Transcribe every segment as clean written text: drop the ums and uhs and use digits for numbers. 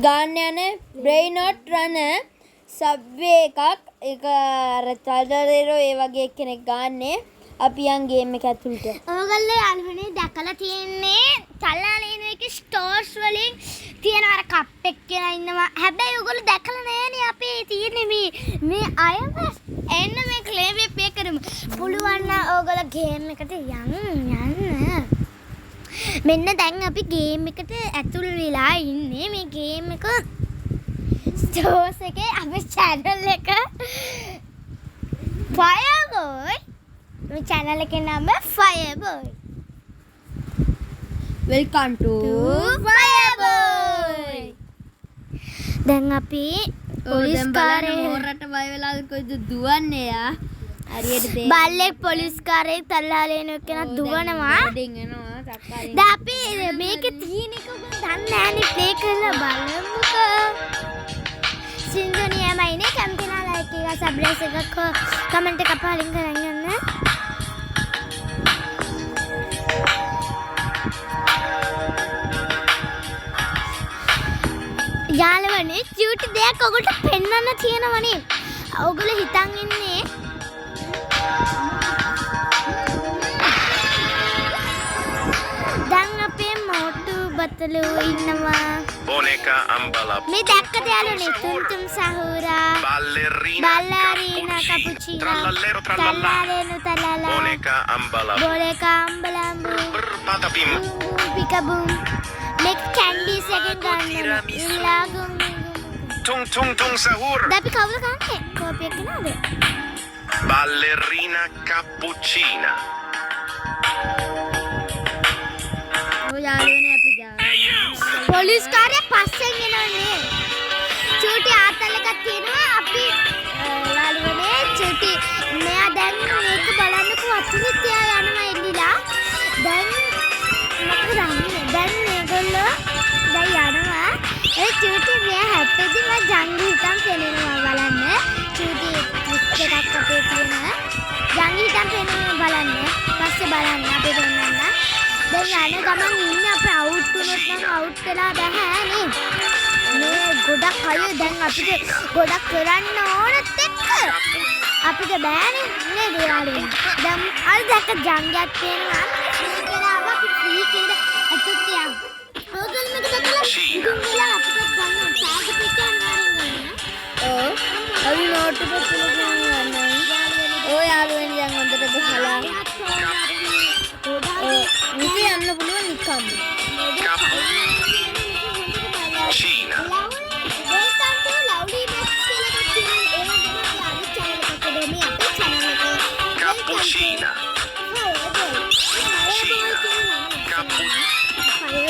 ගාන්න යන බ්‍රේනොට් රන සබ්වේ එකක් ඒක අර තල්දරේරෝ ඒ වගේ කෙනෙක් ගාන්නේ අපි යන් ගේම් එක ඇතුළට. ඕගොල්ලෝ යාළුවනේ දැකලා තියෙන්නේ තල්ලාලේන එකේ ස්ටෝර්ස් වලින් තියෙන අර කප් එක කියලා ඉන්නවා. හැබැයි ඕගොල්ලෝ දැකලා නැහැනේ අපේ තියෙන්නේ මේ අයම එන්න මේ ක්ලේවේ පේ කරමු. පුළුවන් නම් ඕගොල්ලෝ ගේම් එකට යන්න. මෙන්න දැන් අපි ගේම් එකට ඇතුල් වෙලා ඉන්නේ. මේ ගේම් එක ස්ටෝර්ස් එකේ අපේ channel එක Fireboy. මේ channel එකේ නම Fireboy. වෙල්කම් ටු Fireboy. දැන් අපි පොලිස් කාරේ හොරට බය වෙලාද කොයිද දුවන්නේ යා හරියට තේ බල්ලෙක් පොලිස් කාරේ තල්ලාලේන කෙනා දුවනවා. ඩින් එනවා තක්කාලේ දැන් අපි මේකේ තියෙන එක උගන් දන්නේ නැහනේ ප්ලේ කරලා බලමුකෝ. සින්දුනියමයිනේ කැම්පිනා ලයික් එක සබ්ස්ක්‍රයිබ් එකක් කමෙන්ට් එකක් පහලින් කරන් යන්න. යාළුවනේ චූටි දෙයක් ඔයගොල්ලෝ පෙන්වන්න තියෙනවනේ. ඔයගොල්ලෝ හිතන් ඉන්නේ දැන් අපේ මොටු බතලු ඉන්නවා. Boneka ambala. මේ දැක්කද යාළුවනේ තුන්තුම් සහෝරා Ballerina cappuccino Trallallero trallalla. Trallala Boneka ambala. ambalambu Patapim. Pikabum make candies again ගන්න. ඉලාගුම් Tung tung tung sahur. දැන් අපි කවුද ගන්නේ? කෝපි එක නේද? Ballerina cappuccina. ඔය යාළුවනේ අපි ගාව පොලිස් කාර්යය පස්සෙන් එනවනේ. චූටි ආතල් එකක් තියෙනවා. අපි යාළුවනේ චූටි මෙයා දැන් මේක බලන්නකෝ වතුරේ තියා යනවා එල්ලිලා. දැන් මොකද දන්නේ? දැන් මේගොල්ලෝ දැන් යනවා. ඒ චූටි මෙයා හැප්පෙදි මම ජංගීතම් පෙන්නනවා බලන්න. චූටි විස්තරයක් අපේ තියෙනවා. ජංගීතම් පෙන්නනවා බලන්න. පස්සේ බලන්න අපි දෙන්නන්න. දැන් යන ගමන් ඉන්නේ අපි අවුට් වුණොත් නම් අවුට් වෙලා බෑ නේ. මේ ගොඩක් අය දැන් අපිට ගොඩක් කරන්න ඕනත් එක්ක අපිට බෑනේ නේද යාළුවනේ. දැන් අර දැක්ක ජංගයක් තියෙනවා. ඒකලා අපි ෆ්‍රී කියලා අතුත් යන්න. ඕගොල්ලෝ මේක දැකලා ඉතින් වෙලා අපිට ගන්න ටැග් එක අනිවාර්යෙන් ගන්න. ඔව් අපි නෝට් එක තුල ගන්න. ඔය යාළුවනේ දැන් හොඳට බහලා නිකන් යන්න පුළුවන් නිකම්ම. Cina. Cappuccina.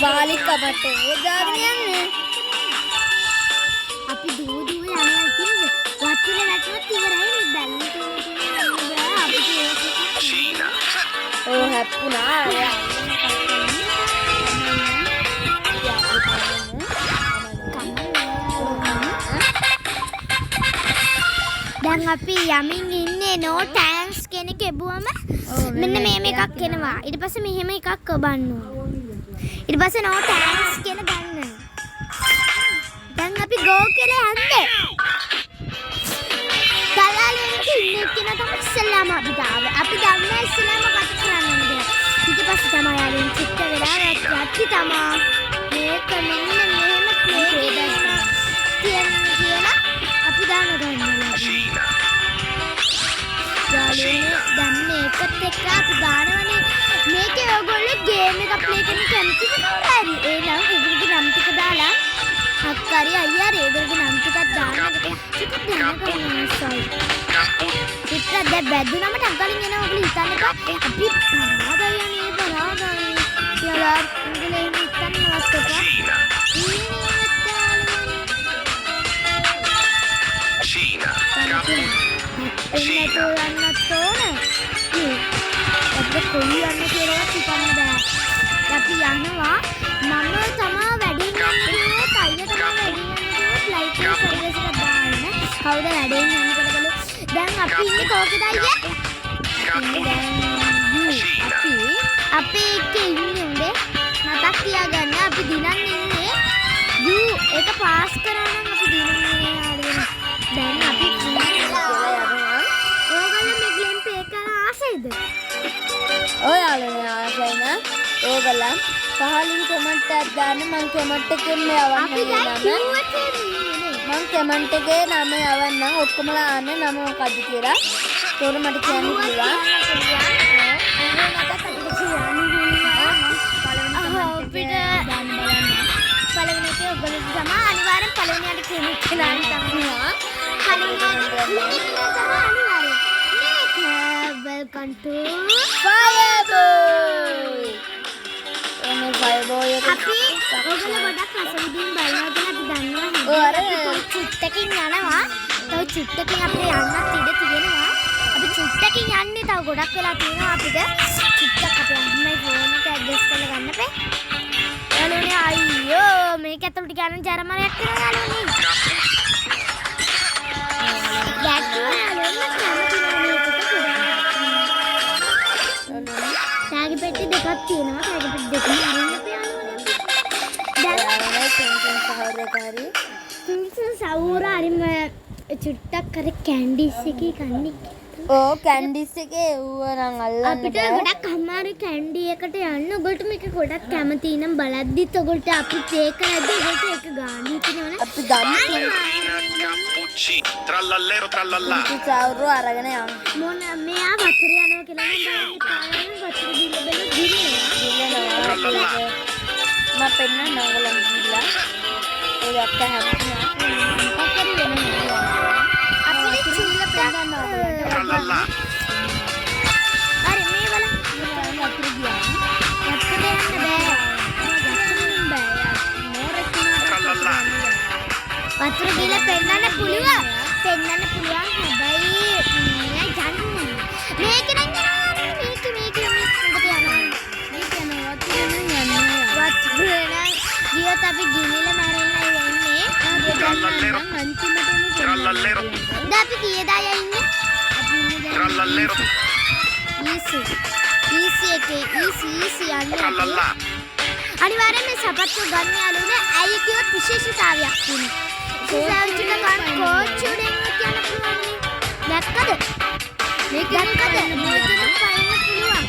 බාලික කපට උදාගෙන යන්නේ. අපි දුව දුව යනවා කියන්නේ වතුරේ වැටුනොත් ඉවරයි නේ බැලුම් අපිට Cina. ඔව් හැප්පුණා. දැන් අපි යමින් ඉන්නේ no thanks කියන එක එබුවම මෙන්න මේ එකක් එනවා. ඊට පස්සේ මෙහෙම එකක් ඔබන්න ඕන. ඊට පස්සේ no thanks කියන ගන්න. දැන් අපි go කියලා යන්නේ. තලාලෙන් ඉන්නේ කියන තමයි ඉස්සෙල්ලාම අපි දාව. අපි ගන්න ඉස්සෙල්ලාම කතා කරන්නේ. ඊට පස්සේ තමයි යාළුවෝ චිත්ත වෙලා යටි තමයි මේක මෙන්න මෙහෙම ප්ලේ කියලා අපි දාන ගන්නවා. Cina. යාළුවනේ දැන් මේකත් එක්ක අපි දානවනේ. මේකේ ඔයගොල්ලෝ ගේම් එකක් ප්ලේ කරන්න කැමතිද කවුරු හරි? එහෙනම් ඒගොල්ලෝගේ නම් ටික දාලා අක්කාරි අයියා ඒගොල්ලෝගේ නම් ටිකක් දාන්න. ටිකක් දෙන්න කොහොමද? චිත්‍ර දැන් බැදුනම ටගලින් එනවා. ඔයගොල්ලෝ හිතන්න එපා. අපි පරාදයනේ පරාදයි. කියලා ඉංග්‍රීසියෙන් හිතන්නවත් එපා. Cina. Cina. එන්නට යන්නත් ඕන. අපිට කොයි යන්න කියලාවත් හිතන්න බෑ. අපි යනවා. මම තමා වැඩින් යන්නේ අයියා තමා වැඩින් යන්නේ ෆ්ලයිට් එක සර්විස් එකක් දාන්න. කවුද වැඩින් යන්නේ කියලා බලමු. දැන් අපි ඉන්නේ කෝකේද අයියා? අපි එකේ ඉන්නේ මතක් තියාගන්න අපි දිනන් ඉන්නේ ඒක පාස් කරා නම් අපි දිනුනේ යාළුවනේ. දැන් අපි ඕගොල්ලෝ මේ ගේම් ප්ලේ කරලා ආසයිද? ඔයාලනේ ආසයින ඕගොල්ලන් පහලින් කමෙන්ට් එකක් දාන්න මම කමෙන්ට් එකෙන් යවන්න අපි දැන් නම Q එකේ ඉන්නේ. මම කමෙන්ට් එකේ නම යවන්නම් ඔක්කොමලා ආන්න නම මොකද්ද කියලා. ඒක මට කියන්න පුළුවන්. Welcome to Fireboy. එනේ Fireboy එක අපි ඔයගොල්ලෝ ගොඩක් රසවිඳින් බලනවා කියලා අපි දන්නවා. ඔය අර චුට්ටකින් යනවා. තව චුට්ටකින් අපිට යන්නත් ඉඩ තියෙනවා. අපි චුට්ටකින් යන්නේ තව ගොඩක් වෙලා තියෙනවා අපිට. චුට්ටක් අපේ අම්මයි ෆෝන් එක ඇඩ්ජස්ට් කරලා ගන්න අපේ. යාළුවනේ අයියෝ මේක ඇතුළට ගන්න ජරමරයක් කරනවා යාළුවනේ. ටැග් පෙට්ටි දෙකක් තියෙනවා. ටැග් පෙට්ටි දෙකම අරින්න අපේ යාළුවනේ. තුන්සන් සවුර අරිම චුට්ටක් කර කැන්ඩිස් එකේ කන්නේ. ඕ කැන්ඩිස් එකේ ඌව නම් අල්ලන්න අපිට ගොඩක් අමාරු කැන්ඩි එකට යන්න. ඔයගොල්ලෝ මේක ගොඩක් කැමති නම් බලද්දිත් ඔයගොල්ලෝ අපි ප්ලේ කරද්දි ඔයගොල්ලෝ ඒක ගන්න හිතනවනේ. අපි ගන්න Cappuccino. Trallallero trallallà. සවුරු අරගෙන යන්න. මොන මෙයා වතුර යනවා කියලා නම් බලන්න වතුර දිල්ල බෙල දිල්ලනවා. මම පෙන්නන්න ඕගොල්ලන් ගිහිල්ලා ඔය අක්ක හැමෝම පතරි වෙනවා. අපිට චීල පෙන්නන්න ඕගොල්ලන්ට. Trallallà. අර මේ වල වතුර ගියා. වතුර යන්න බෑ. වතුරින් බෑ. Trallallà. වතුර ගිල පෙන්නන්න පුළුවන්. පෙන්නන්න පුළුවන්. හැබැයි මම යන්නේ. මේක නම් යනවා. මේක උඹට යනවා. මේක යනවා වතුර නම් යන්නේ. වතුර නම් ගියොත් අපි ගිනිලා මැරෙන්නයි වෙන්නේ. Trallallero. අන්තිමටම Trallallero. දැන් අපි කීයදා යන්නේ? Trallallero. ඊසි එකේ ඊසි යන්නේ. Trallallà. අනිවාර්යෙන් මේ සපත්තු ගන්න යාළුවනේ. ඇයි කිව්වොත් විශේෂතාවයක් තියෙනවා. සාර්ජික ගන්න කෝච්චුඩෙන් යන්න පුළුවන් නේ. දැක්කද? මේක දැක්කද? මේක පයින්න පුළුවන්.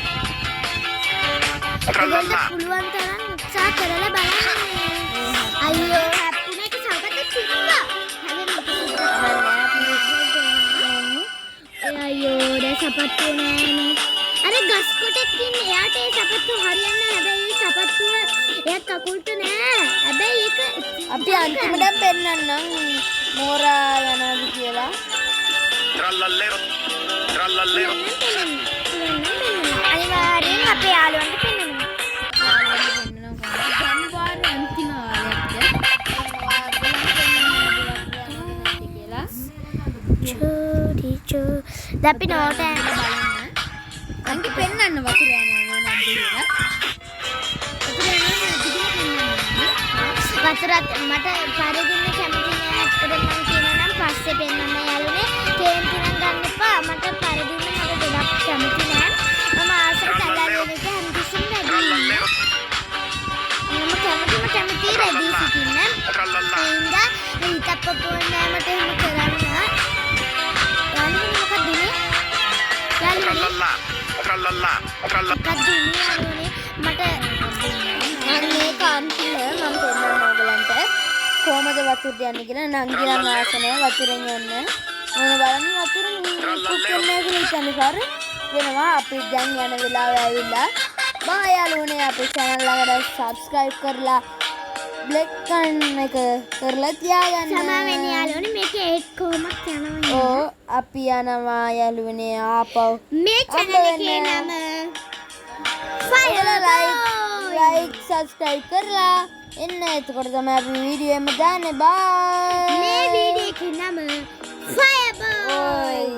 Trallallà. පුළුවන් තරම් උත්සාහ කරලා බලන්න. අයියෝ හැප්පුණ එක සපත්තු තිබ්බා. අයියෝ දැන් සපත්තු නෑනේ. අර ගස් කොටක් ඉන්නේ. එයාට ඒ සපත්තු හරියන්නේ නැහැ. හැබැයි ඒ සපත්තුව එයා කකුල්ට නෑ. හැබැයි ඒක අපි අන්තිමටම පෙන්නන්නම් මෝරා යනවාද කියලා. Trallallero. Trallallero. අනිවාර්යෙන් අපේ යාළුවන්ට පෙන්නනවා. අන්තිම අපි නෝට බලන්න. අන්ති පෙන්නන්න වතුර යනවා නේද කියලා. වතුරත් මට පරිදින්න කැමති නෑ. ඇත්තටම මම කියනවා නම් පස්සේ පෙන්නන්න යාළුවනේ. කේන්ති නම් ගන්න එපා. මට පරිදින්න මට ගොඩක් කැමති නෑ. මම ආසර කැලලෙක හැමතිස්සෙම වැඩි. Trallallero. මම කැමති රෙදි සිටින්න. Trallallà. ඉඳා හිතප්පපුවන් නෑ මට එහෙම කරන්න. යාළුවනේ මොකක්ද මේ? යාළුවනේ Trallallà. Trallallà. Trallallà. මොකක්ද මේ යාළුවනේ? මට මම මේක අන්තිම මම පෙන්නන්න ඕගලන්ට කොහමද වතුරට යන්නේ කියලා. නංගිලා ආසනය වතුරෙන් යන්න. මොන බලන්න වතුර කුක්කන්නේ කියලා හිතන්නේ කර වෙනවා. අපි දැන් යන වෙලාව ඇවිල්ලා. බා යාළුවනේ අපේ channel එකට subscribe කරලා බ්ලෙක්කන් එක කරලා තියාගන්න. සමා වෙන්න යාළුවනේ මේක 8 කොහොමද යනවා. ඕ අපි යනවා යාළුවනේ ආපහු. මේ channel එකේ නම like subscribe කරලා එන්න. එතකොට තමයි අපි වීඩියෝ එකම දාන්නේ. බයි. මේ වීඩියෝ එකේ නම Fireboy. ඔයි